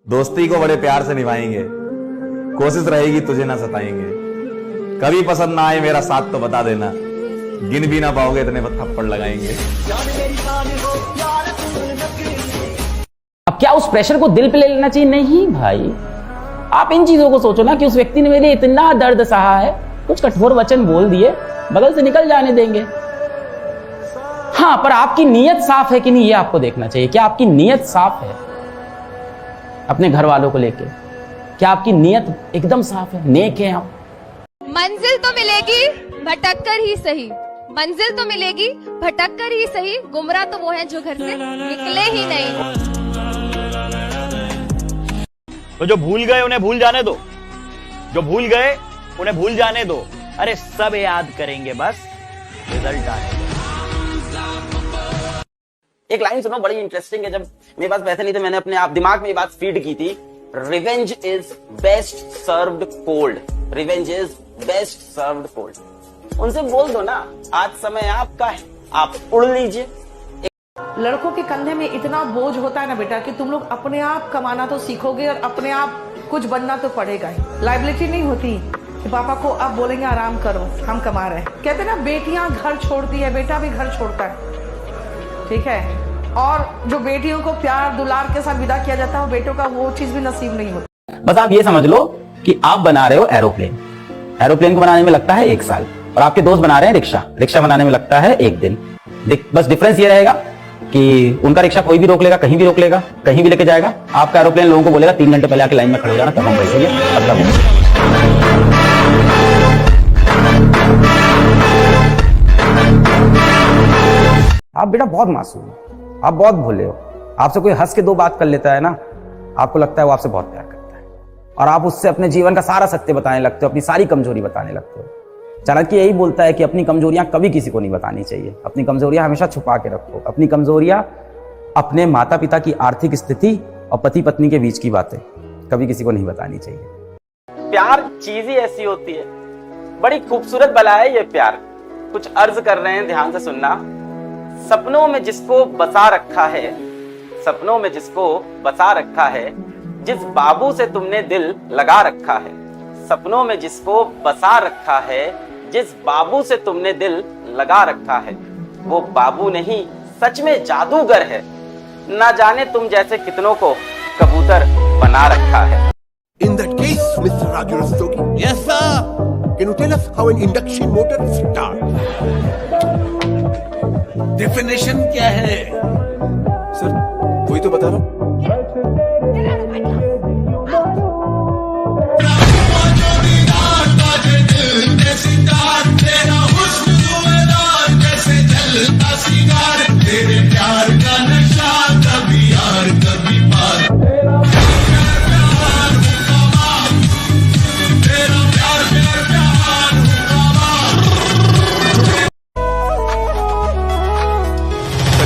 दोस्ती को बड़े प्यार से निभाएंगे, कोशिश रहेगी तुझे ना सताएंगे। कभी पसंद ना आए मेरा साथ तो बता देना, गिन भी ना पाओगे इतने थप्पड़ लगाएंगे। अब क्या उस प्रेशर को दिल पे ले लेना चाहिए? नहीं भाई, आप इन चीजों को सोचो ना कि उस व्यक्ति ने मेरे लिए इतना दर्द सहा है, कुछ कठोर वचन बोल दिए, बगल से निकल जाने देंगे। हाँ, पर आपकी नीयत साफ है कि नहीं, ये आपको देखना चाहिए। क्या आपकी नीयत साफ है अपने घर वालों को लेके? क्या आपकी नीयत एकदम साफ है, नेक है आप? मंजिल तो मिलेगी भटक कर ही सही, मंजिल तो मिलेगी भटक कर ही सही, गुमराह तो वो हैं जो घर से निकले ही नहीं। तो जो भूल गए उन्हें भूल जाने दो, जो भूल गए उन्हें भूल जाने दो। अरे सब याद करेंगे, बस रिजल्ट आए। एक लाइन सुनो, बड़ी इंटरेस्टिंग है। जब मेरे पास पैसे नहीं थे, मैंने अपने आप दिमाग में ये बात फीड की थी, revenge is best served cold, revenge is best served cold. उनसे बोल दो ना, आज समय आपका है, आप उड़ लीजिए। लड़कों के कंधे में इतना बोझ होता है ना बेटा कि तुम लोग अपने आप कमाना तो सीखोगे और अपने आप कुछ बनना तो पड़ेगा ही। लाइबिलिटी नहीं होती कि पापा को आप बोलेंगे आराम करो, हम कमा रहे हैं। कहते ना, बेटियां घर छोड़ती है, बेटा भी घर छोड़ता है, ठीक है। और जो बेटियों को प्यार दुलार के साथ विदा किया जाता है, वो बेटों का वो चीज भी नसीब नहीं होती। बस आप ये समझ लो कि आप बना रहे हो एरोप्लेन, एरोप्लेन को बनाने में लगता है 1 साल, और आपके दोस्त बना रहे हैं रिक्शा, रिक्शा बनाने में लगता है 1 दिन। बस डिफरेंस ये रहेगा कि उनका रिक्शा कोई भी रोक लेगा, कहीं भी रोक लेगा, कहीं भी लेके जाएगा। आपका एरोप्लेन लोगों को बोलेगा 3 घंटे पहले आके लाइन में खड़े हो जाना, तब हम बैठेंगे, आप बेटा बहुत मासूम हो, आप बहुत भोले हो। आपसे कोई हंस के 2 बात कर लेता है ना, आपको लगता है वो आपसे बहुत प्यार करता है, और आप उससे अपने जीवन का सारा सत्य बताने लगते हो, अपनी सारी कमजोरी बताने लगते हो। चाणक्य यही बोलता है कि अपनी कमजोरियां कभी किसी को नहीं बतानी चाहिए, अपनी कमजोरियां हमेशा छुपा के रखो। अपनी कमजोरियां अपने माता पिता की आर्थिक स्थिति और पति पत्नी के बीच की बातें कभी किसी को नहीं बतानी चाहिए। प्यार चीज ही ऐसी होती है, बड़ी खूबसूरत बला है ये प्यार। कुछ अर्ज कर रहे हैं, ध्यान से सुनना। सपनों में जिसको बसा रखा है, सपनों में जिसको बसा रखा है, जिस बाबू से तुमने दिल लगा रखा है, सपनों में जिसको बसा रखा है, जिस बाबू से तुमने दिल लगा रखा है, वो बाबू नहीं सच में जादूगर है। ना जाने तुम जैसे कितनों को कबूतर बना रखा है। In that case, Mr. Raju Rastogi. Yes, sir. Can you tell us how an induction motor starts? Definition क्या है? Sir, वही तो बता रहा हूँ।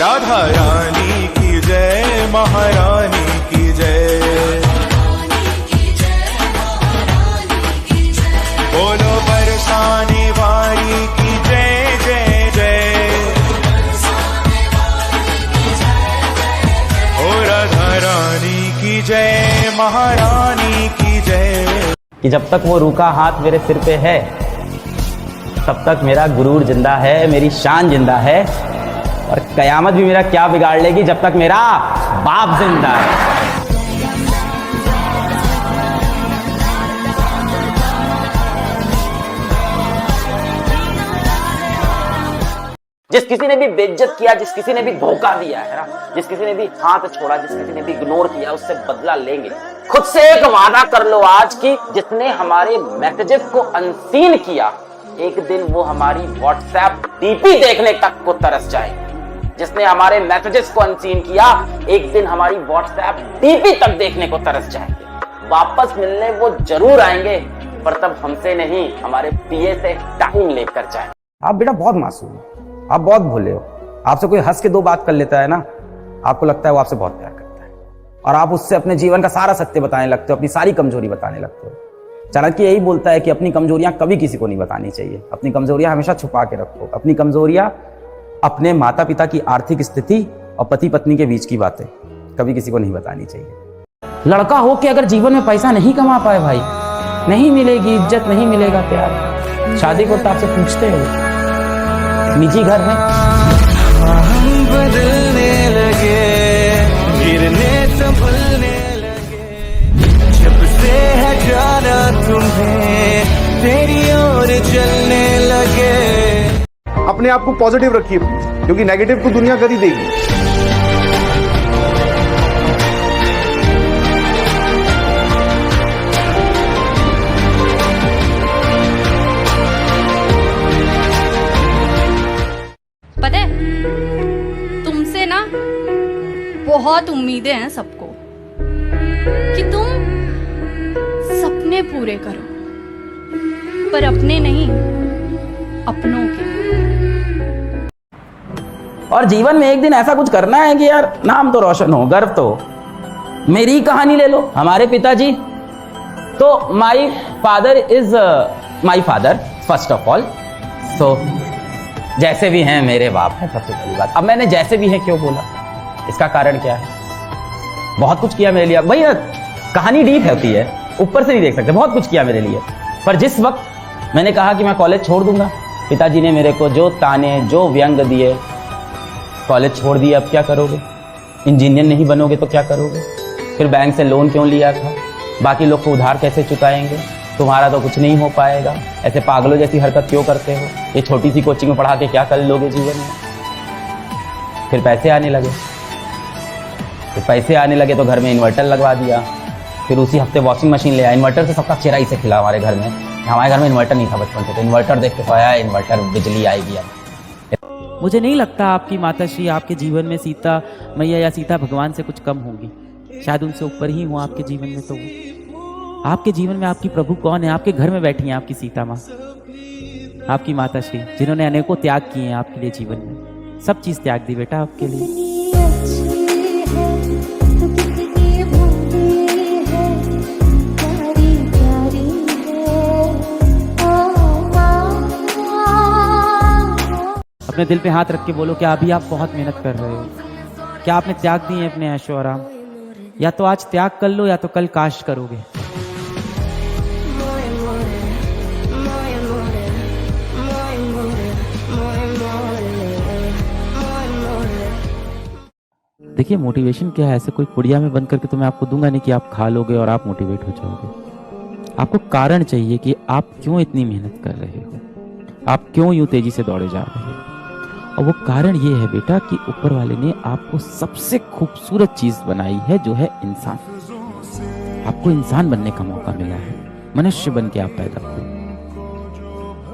राधा रानी की जय, महारानी की जय, बोलो बरसाने वाली की जय जय जय, ओ राधा रानी की जय, महारानी की जय। कि जब तक वो रूखा हाथ मेरे सिर पे है, तब तक मेरा गुरूर जिंदा है, मेरी शान जिंदा है, और कयामत भी मेरा क्या बिगाड़ लेगी जब तक मेरा बाप जिंदा है। जिस किसी ने भी बेइज्जत किया, जिस किसी ने भी धोखा दिया है ना, जिस किसी ने भी हाथ छोड़ा, जिस किसी ने भी इग्नोर किया, उससे बदला लेंगे। खुद से एक वादा कर लो आज की, जिसने हमारे मैसेजेस को अनसीन किया, एक दिन वो हमारी व्हाट्सएप डीपी देखने तक को तरस जाएगी। जिसने हमारे मैसेजेस को अनसीन किया, एक दिन हमारी व्हाट्सएप डीपी तक देखने को तरस जाएंगे। वापस मिलने वो जरूर आएंगे, पर तब हमसे नहीं, हमारे पीए से टाइम लेकर जाएंगे। आप बेटा बहुत मासूम हो, आप बहुत भोले हो। आपसे कोई हंस के 2 बात कर लेता है ना, आपको लगता है वो आपसे बहुत प्यार करता है, और आप उससे अपने जीवन का सारा सत्य बताने लगते हो, अपनी सारी कमजोरी बताने लगते हो। चाणक्य यही बोलता है कि अपनी कमजोरियां कभी किसी को नहीं बतानी चाहिए, अपनी कमजोरियां हमेशा छुपा के रखो। अपनी कमजोरियां अपने माता पिता की आर्थिक स्थिति और पति पत्नी के बीच की बातें कभी किसी को नहीं बतानी चाहिए। लड़का हो के अगर जीवन में पैसा नहीं कमा पाए भाई, नहीं मिलेगी इज्जत, नहीं मिलेगा प्यार। शादी को तो आपसे पूछते हो, निजी घर में हम बदलने लगे, गिरने संभलने लगे, जब से है जाना तुम्हें तेरी ओर चलने लगे। अपने आप को पॉजिटिव रखिए, क्योंकि नेगेटिव तो दुनिया कर ही देगी। पता है, तुमसे ना बहुत उम्मीदें हैं सबको कि तुम सपने पूरे करो, पर अपने नहीं, अपनों के। और जीवन में एक दिन ऐसा कुछ करना है कि यार नाम तो रोशन हो, गर्व तो हो। मेरी ही कहानी ले लो, हमारे पिताजी तो my father is my father first of all. So जैसे भी हैं मेरे बाप हैं, सबसे पहली बात। अब मैंने जैसे भी हैं क्यों बोला, इसका कारण क्या है? बहुत कुछ किया मेरे लिए भैया, कहानी डीप होती है, ऊपर से नहीं देख सकते। बहुत कुछ किया मेरे लिए, पर जिस वक्त मैंने कहा कि मैं कॉलेज छोड़ दूंगा, पिताजी ने मेरे को जो ताने, जो व्यंग दिए, कॉलेज छोड़ दिया, अब क्या करोगे? इंजीनियर नहीं बनोगे तो क्या करोगे? फिर बैंक से लोन क्यों लिया था? बाकी लोग को उधार कैसे चुकाएंगे? तुम्हारा तो कुछ नहीं हो पाएगा। ऐसे पागलों जैसी हरकत क्यों करते हो? ये छोटी सी कोचिंग में पढ़ा के क्या कर लोगे जीवन में? फिर पैसे आने लगे, तो घर में इन्वर्टर लगवा दिया। फिर उसी हफ्ते वॉशिंग मशीन ले आया। इन्वर्टर से सबका चेहरा ही से खिला हमारे घर में। हमारे घर में इन्वर्टर नहीं था बचपन से, तो इन्वर्टर देख के सोया, इन्वर्टर बिजली आएगी। मुझे नहीं लगता आपकी माताश्री आपके जीवन में सीता मैया या सीता भगवान से कुछ कम होंगी, शायद उनसे ऊपर ही हो आपके जीवन में। तो आपके जीवन में आपकी प्रभु कौन है? आपके घर में बैठी हैं आपकी सीता माँ, आपकी माताश्री, जिन्होंने अनेकों त्याग किए हैं आपके लिए जीवन में। सब चीज त्याग दी बेटा आपके लिए। अपने दिल पे हाथ रख के बोलो, क्या अभी आप बहुत मेहनत कर रहे हो? क्या आपने त्याग दिए हैं अपने ऐशो आराम? या तो आज त्याग कर लो, या तो कल काश करोगे। देखिए, मोटिवेशन क्या है? ऐसे कोई पुड़िया में बंद करके तो मैं आपको दूंगा नहीं कि आप खा लोगे और आप मोटिवेट हो जाओगे। आपको कारण चाहिए कि आप क्यों इतनी मेहनत कर रहे हो, आप क्यों यूं तेजी से दौड़े जा रहे हो। और वो कारण ये है बेटा कि ऊपर वाले ने आपको सबसे खूबसूरत चीज बनाई है, जो है इंसान। आपको इंसान बनने का मौका मिला है, मनुष्य बन के आप पैदा हुए।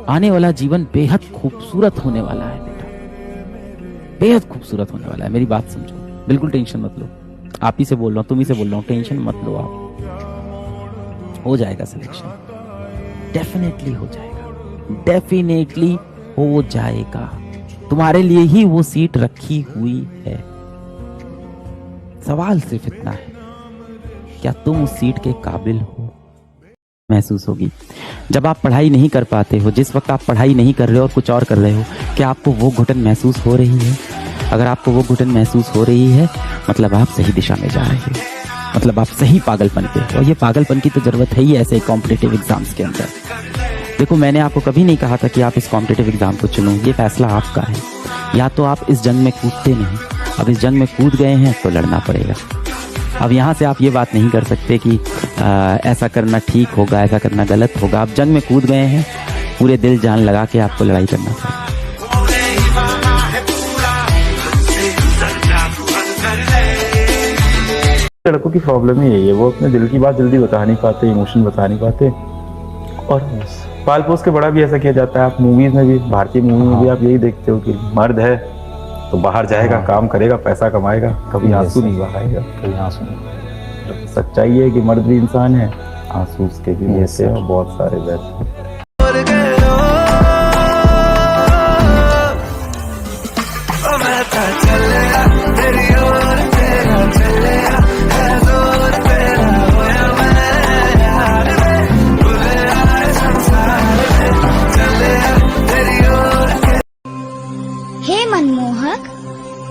आने वाला जीवन बेहद खूबसूरत होने वाला है बेटा, बेहद खूबसूरत होने वाला है। मेरी बात समझो, बिल्कुल टेंशन मत लो। आप ही से बोल रहा हूँ, तुम ही से बोल रहा हूँ, टेंशन मत लो आप। हो जाएगा सिलेक्शन, डेफिनेटली हो जाएगा, डेफिनेटली हो जाएगा। तुम्हारे लिए ही वो सीट रखी हुई है। सवाल सिर्फ इतना है, क्या तुम उस सीट के काबिल हो? महसूस होगी जब आप पढ़ाई नहीं कर पाते हो। जिस वक्त आप पढ़ाई नहीं कर रहे हो और कुछ और कर रहे हो, क्या आपको वो घुटन महसूस हो रही है? अगर आपको वो घुटन महसूस हो रही है, मतलब आप सही दिशा में जा रहे हो, मतलब आप सही पागलपन पे हो। और ये पागलपन की तो जरूरत है ही ऐसे कॉम्पिटिटिव एग्जाम्स के अंदर। देखो, मैंने आपको कभी नहीं कहा था कि आप इस कॉम्पिटिटिव एग्जाम को चुनो, ये फैसला आपका है। या तो आप इस जंग में कूदते नहीं, अब इस जंग में कूद गए हैं तो लड़ना पड़ेगा। अब यहाँ से आप ये बात नहीं कर सकते कि ऐसा करना ठीक होगा, ऐसा करना गलत होगा। आप जंग में कूद गए हैं, पूरे दिल जान लगा के आपको लड़ाई करना पड़ेगा। लड़कों की प्रॉब्लम ही यही है, वो अपने दिल की बात जल्दी बता नहीं पाते, इमोशन बता नहीं पाते। और पाल पोस के बड़ा भी ऐसा किया जाता है। आप मूवीज में भी, भारतीय मूवी में भी आप यही देखते हो कि मर्द है तो बाहर जाएगा, काम करेगा, पैसा कमाएगा, कभी आंसू नहीं बहाएगा, कभी आंसू नहीं। सच्चाई है कि मर्द भी इंसान है, आंसू उसके भी वैसे हैं, बहुत सारे वैसे। हे मनमोहक,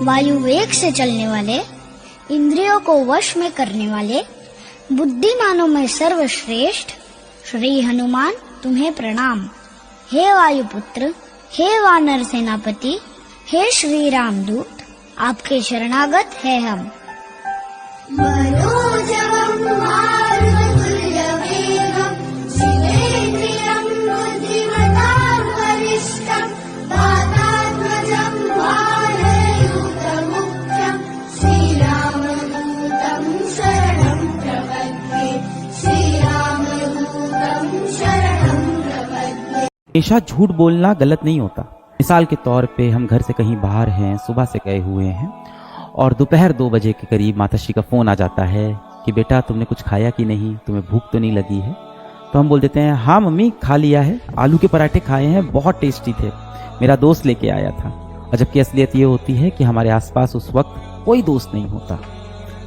वायु वेग से चलने वाले, इंद्रियों को वश में करने वाले, बुद्धिमानों में सर्वश्रेष्ठ श्री हनुमान तुम्हें प्रणाम। हे वायुपुत्र, हे वानर सेनापति, हे श्री राम दूत, आपके शरणागत है हम। हमेशा झूठ बोलना गलत नहीं होता। मिसाल के तौर पे हम घर से कहीं बाहर हैं, सुबह से गए हुए हैं और दोपहर 2 बजे के करीब माताश्री का फोन आ जाता है कि बेटा तुमने कुछ खाया कि नहीं, तुम्हें भूख तो नहीं लगी है। तो हम बोल देते हैं हाँ मम्मी खा लिया है, आलू के पराठे खाए हैं, बहुत टेस्टी थे, मेरा दोस्त लेके आया था। और जबकि असलियत ये होती है कि हमारे आसपास उस वक्त कोई दोस्त नहीं होता।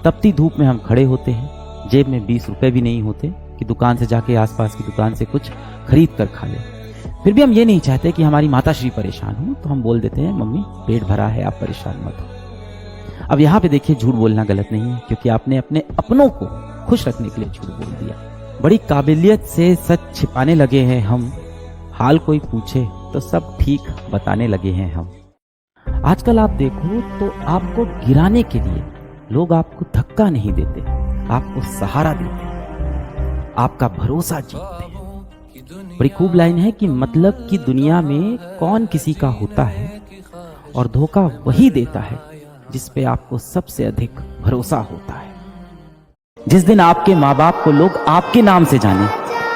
तपती धूप में हम खड़े होते हैं, जेब में 20 रुपए भी नहीं होते कि दुकान से जाके आसपास की दुकान से कुछ खरीद कर खा ले। फिर भी हम ये नहीं चाहते कि हमारी माताश्री परेशान हो, तो हम बोल देते हैं मम्मी पेट भरा है, आप परेशान मत हो। अब यहाँ पे देखिए झूठ बोलना गलत नहीं है, क्योंकि आपने अपने अपनों को खुश रखने के लिए झूठ बोल दिया। बड़ी काबिलियत से सच छिपाने लगे हैं हम, हाल कोई पूछे तो सब ठीक बताने लगे हैं हम। आजकल आप देखो तो आपको गिराने के लिए लोग आपको धक्का नहीं देते, आपको सहारा देते, आपका भरोसा जीतते हैं। बड़ी खूब लाइन है कि मतलब की दुनिया में कौन किसी का होता है और धोखा वही देता है जिस पे आपको सबसे अधिक भरोसा होता है। जिस दिन आपके माँ बाप को लोग आपके नाम से जाने,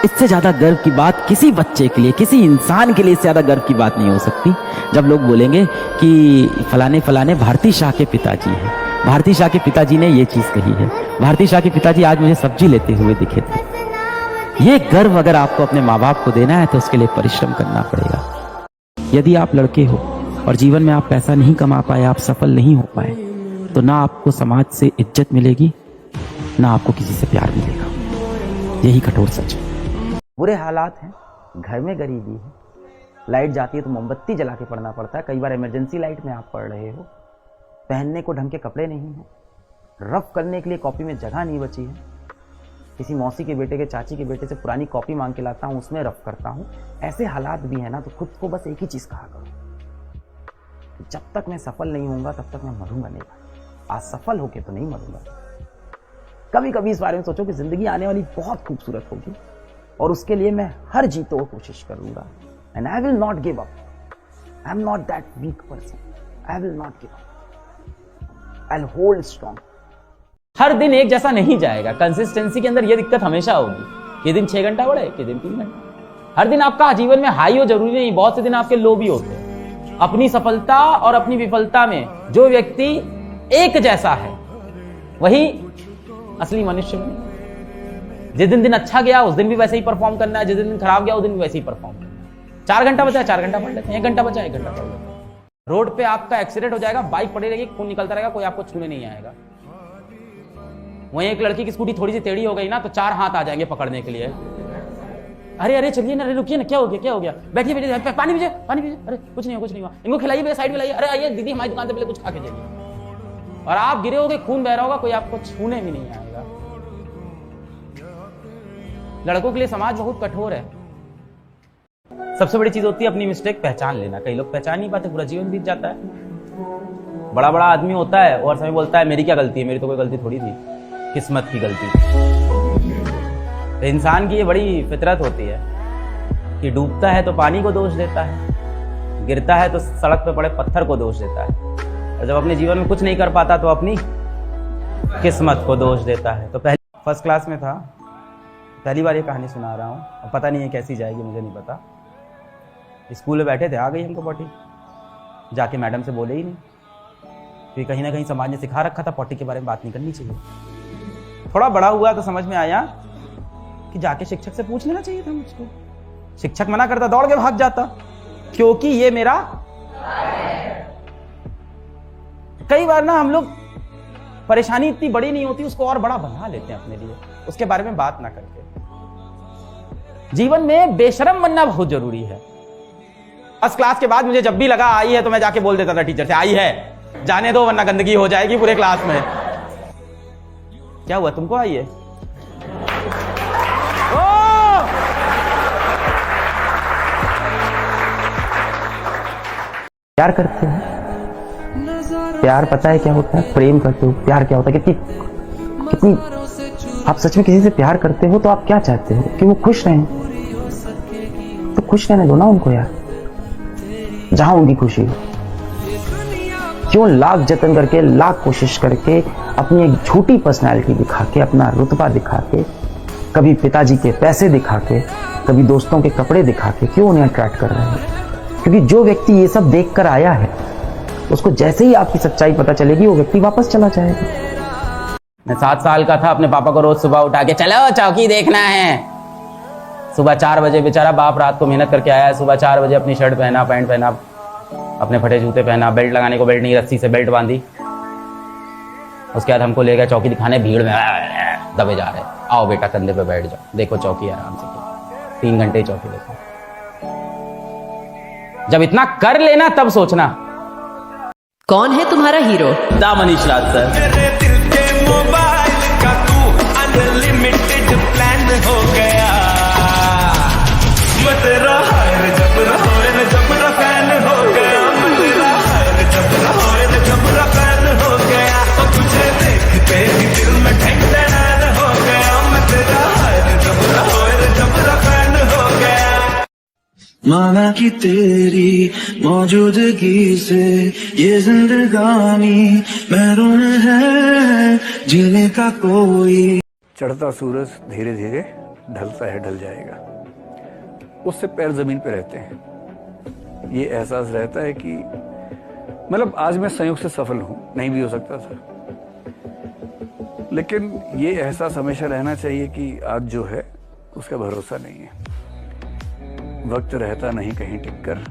इससे ज्यादा गर्व की बात किसी बच्चे के लिए, किसी इंसान के लिए इससे ज्यादा गर्व की बात नहीं हो सकती। जब लोग बोलेंगे कि फलाने फलाने भारती शाह के पिताजी हैं, भारती शाह के पिताजी ने ये चीज कही है, भारती शाह के पिताजी आज मुझे सब्जी लेते हुए दिखे थे। ये गर्व अगर आपको अपने माँ बाप को देना है तो उसके लिए परिश्रम करना पड़ेगा। यदि आप लड़के हो और जीवन में आप पैसा नहीं कमा पाए, आप सफल नहीं हो पाए, तो ना आपको समाज से इज्जत मिलेगी, ना आपको किसी से प्यार मिलेगा। यही कठोर सच है। बुरे हालात हैं, घर में गरीबी है, लाइट जाती है तो मोमबत्ती जला के पढ़ना पड़ता है। कई बार इमरजेंसी लाइट में आप पढ़ रहे हो, पहनने को ढंग के कपड़े नहीं है, रफ करने के लिए कॉपी में जगह नहीं बची है। किसी मौसी के बेटे के, चाची के बेटे से पुरानी कॉपी मांग के लाता हूं, उसमें रफ करता हूं। ऐसे हालात भी है ना, तो खुद को बस एक ही चीज कहा करो, जब तक मैं सफल नहीं होऊंगा तब तक मैं मरूंगा नहीं। आज सफल होके तो नहीं मरूंगा। कभी कभी इस बारे में सोचो कि जिंदगी आने वाली बहुत खूबसूरत होगी और उसके लिए मैं हर जीतो कोशिश करूंगा। And I will not give up. I am not that weak person. I will not give up. I will hold strong. हर दिन एक जैसा नहीं जाएगा। कंसिस्टेंसी के अंदर यह दिक्कत हमेशा होगी। ये दिन 6 घंटा बढ़े, ये दिन 3 घंटा। हर दिन आपका जीवन में हाई हो जरूरी नहीं, बहुत से दिन आपके लो भी होते हैं। अपनी सफलता और अपनी विफलता में जो व्यक्ति एक जैसा है वही असली मनुष्य में। जिस दिन अच्छा गया उस दिन भी वैसे ही परफॉर्म करना है, जिस दिन खराब गया उस दिन भी वैसे ही परफॉर्म करना है। 4 घंटा बचा 4 घंटा पढ़ लेते हैं, 1 घंटा बचा 1 घंटा पढ़ लेते हैं। रोड पे आपका एक्सीडेंट हो जाएगा, बाइक पड़ी रहेगी, खून निकलता रहेगा, कोई आपको छूने नहीं आएगा। वहीं एक लड़की की स्कूटी थोड़ी सी टेढ़ी हो गई ना, तो 4 हाथ आ जाएंगे पकड़ने के लिए। अरे अरे चलिए ना, अरे रुकिए ना, क्या हो गया क्या हो गया, बैठिए बैठिए, पानी पीजिए पानी पीजिए, अरे कुछ नहीं हुआ, इनको खिलाइए भैया, साइड में लाइए, अरे आइए दीदी हमारी दुकान से पहले कुछ खा के जाइए। और आप गिरे होगे, खून बह रहा होगा, कोई आपको छूने भी नहीं आएगा। लड़कों के लिए समाज बहुत कठोर है। सबसे बड़ी चीज होती है अपनी मिस्टेक पहचान लेना। कई लोग पहचान नहीं पाते, पूरा जीवन बीत जाता है। बड़ा बड़ा आदमी होता है और समय बोलता है मेरी क्या गलती है, मेरी तो कोई गलती थोड़ी थी, किस्मत की गलती। तो इंसान की ये बड़ी फितरत होती है कि डूबता है तो पानी को दोष देता है, गिरता है तो सड़क पे पड़े पत्थर को दोष देता है, और जब अपने जीवन में कुछ नहीं कर पाता तो अपनी किस्मत को दोष देता है। तो पहले फर्स्ट क्लास में था, पहली बार ये कहानी सुना रहा हूँ, और पता नहीं है कैसी जाएगी, मुझे नहीं पता। स्कूल में बैठे थे, आ गई हमको पॉटी, जाके मैडम से बोले ही नहीं। तो कहीं ना कहीं समाज ने सिखा रखा था पॉटी के बारे में बात नहीं करनी चाहिए। थोड़ा बड़ा हुआ तो समझ में आया कि जाके शिक्षक से पूछ लेना चाहिए था मुझको। शिक्षक मना करता, दौड़ के भाग जाता, क्योंकि ये मेरा। कई बार ना हम लोग परेशानी इतनी बड़ी नहीं होती, उसको और बड़ा बना लेते हैं अपने लिए, उसके बारे में बात ना करके। जीवन में बेशरम बनना बहुत जरूरी है। फर्स्ट क्लास के बाद मुझे जब भी लगा आई है तो मैं जाके बोल देता था टीचर से, आई है जाने दो वरना गंदगी हो जाएगी पूरे क्लास में। क्या हुआ, तुमको आई है? प्यार करते हो, प्यार पता है क्या होता है, प्रेम करते हो, प्यार क्या होता है, कितनी आप सच में किसी से प्यार करते हो तो आप क्या चाहते हो कि वो खुश रहें, तो खुश रहने दो ना उनको यार, जहां उनकी खुशी हो। क्यों लाख जतन करके, लाख कोशिश करके, अपनी एक झूठी पर्सनैलिटी दिखा के, अपना रुतबा दिखा के, कभी पिताजी के पैसे दिखा के, कभी दोस्तों के कपड़े दिखा के, क्यों उन्हें अट्रैक्ट कर रहे हैं? क्योंकि जो व्यक्ति ये सब देख कर आया है, उसको जैसे ही आपकी सच्चाई पता चलेगी वो व्यक्ति वापस चला जाएगा। मैं 7 साल का था, अपने पापा को रोज सुबह उठा के चलो चौकी देखना है। सुबह 4 बजे बेचारा बाप रात को मेहनत करके आया है, सुबह 4 बजे अपनी शर्ट पहना, पैंट पहना, अपने फटे जूते पहना, बेल्ट लगाने को बेल्ट नहीं, रस्सी से बेल्ट बांधी, उसके बाद हमको ले गया चौकी दिखाने, भीड़ में दबे जा रहे, आओ बेटा कंधे पे बैठ जाओ, देखो चौकी आराम से, 3 घंटे चौकी देखो। जब इतना कर लेना तब सोचना। कौन है तुम्हारा हीरो? दा मनीष राज सर। मोबाइल का तू अनलिमिटेड प्लान हो गया, मैं तेरा हायर जबरा होए जबरा फैन हो गया, मैं तेरा हायर जबरा होए जबरा फैन हो गया, तो तुझे देखते ही दिल में ठंडन हो गया, मैं तेरा हायर जबरा होए जबरा फैन हो गया। माना कि तेरी मौजूदगी से ये जिंदगानी महरून है, जीने का कोई। चढ़ता सूरज धीरे धीरे ढलता है, ढल जाएगा, उससे पैर जमीन पे रहते हैं। ये एहसास रहता है कि मतलब आज मैं संयोग से सफल हूं, नहीं भी हो सकता था, लेकिन ये एहसास हमेशा रहना चाहिए कि आज जो है उसका भरोसा नहीं है, वक्त रहता नहीं कहीं टिककर,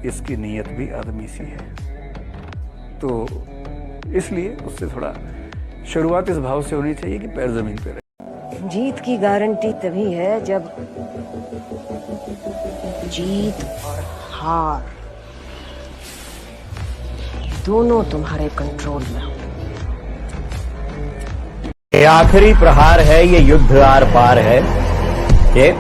इसकी नीयत भी आदमी सी है। तो इसलिए उससे थोड़ा शुरुआत इस भाव से होनी चाहिए कि पैर जमीन पे रहे। जीत की गारंटी तभी है जब जीत और हार दोनों तुम्हारे कंट्रोल में हो। ये आखिरी प्रहार है, ये युद्ध आर पार है, ये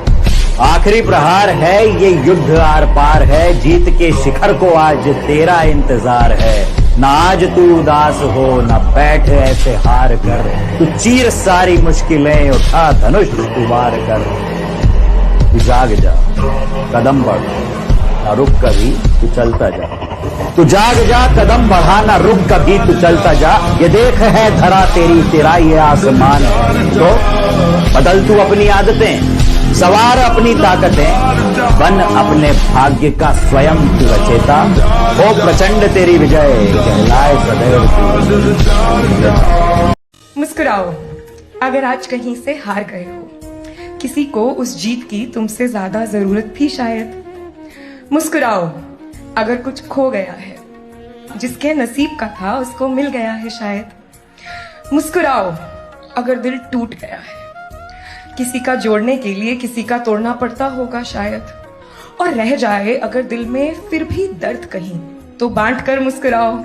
आखिरी प्रहार है, ये युद्ध आर पार है, जीत के शिखर को आज तेरा इंतजार है, ना आज तू उदास हो, ना बैठ ऐसे हार कर, तू चीर सारी मुश्किलें, उठा धनुष तू वार कर, तू जाग जा कदम बढ़, ना रुक कभी तू चलता जा, तू जाग जा कदम बढ़ा, ना रुक कभी तू चलता जा, ये देख है धरा तेरी, तेरा ये आसमान है, तो बदल तू अपनी आदतें, सवार अपनी ताकतें, बन अपने भाग्य का स्वयं तू रचेता, हो प्रचंड तेरी विजय, कहलाए सदैव तू। मुस्कुराओ अगर आज कहीं से हार गए हो, किसी को उस जीत की तुमसे ज्यादा जरूरत थी शायद। मुस्कुराओ अगर कुछ खो गया है, जिसके नसीब का था उसको मिल गया है शायद। मुस्कुराओ अगर दिल टूट गया है, किसी का जोड़ने के लिए किसी का तोड़ना पड़ता होगा शायद। और रह जाए अगर दिल में फिर भी दर्द कहीं, तो बांट कर मुस्कुराओ,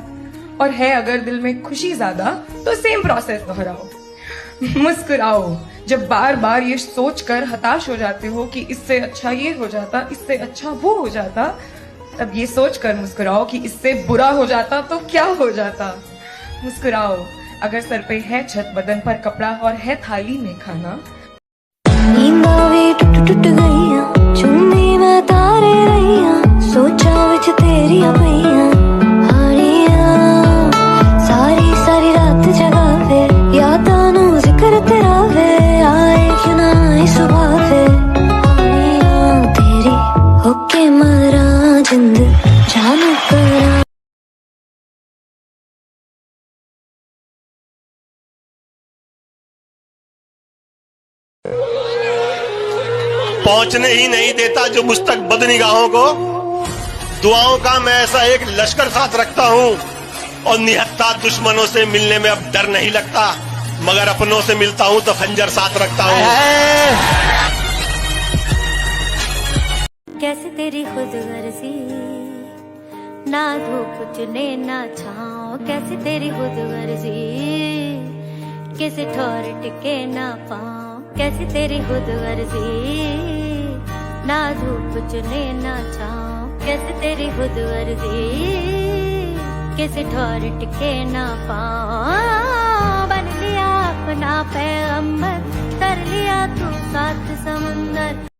और है अगर दिल में खुशी ज्यादा तो सेम प्रोसेस दोहराओ। मुस्कुराओ जब बार बार ये सोच कर हताश हो जाते हो कि इससे अच्छा ये हो जाता, इससे अच्छा वो हो जाता, तब ये सोच कर मुस्कुराओ कि इससे बुरा हो जाता तो क्या हो जाता। मुस्कुराओ अगर सर पे है छत, बदन पर कपड़ा और है थाली में खाना। नींदां वी टुट टुट गईयां, चुम्मी मैं तारे रहीयां, सोचा विच तेरियां पईयां, हानियां सारी सारी रात जगावे, यादां नूं जिक्र तेरा वे, आए क्यों ना आए सुबह वे, हानियां तेरी होके मरां, जिंद जान करां। पहुंचने ही नहीं देता जो मुझ तक बदनिगाहों को, दुआओं का मैं ऐसा एक लश्कर साथ रखता हूं, और निहत्था दुश्मनों से मिलने में अब डर नहीं लगता, मगर अपनों से मिलता हूं तो खंजर साथ रखता हूं। कैसे तेरी खुदगर्जी, ना धूप चुने ना छाँव, कैसे तेरी खुदगर्जी, किसी ठोर टिके ना पाँव, कैसी तेरी खुदगर्जी, ना धूप चुने ना छाँव। कैसे तेरी खुद वर्जी, कैसे ठोर टिके ना पाऊं, बन लिया अपना पैगंबर, कर लिया तू सात समुंदर।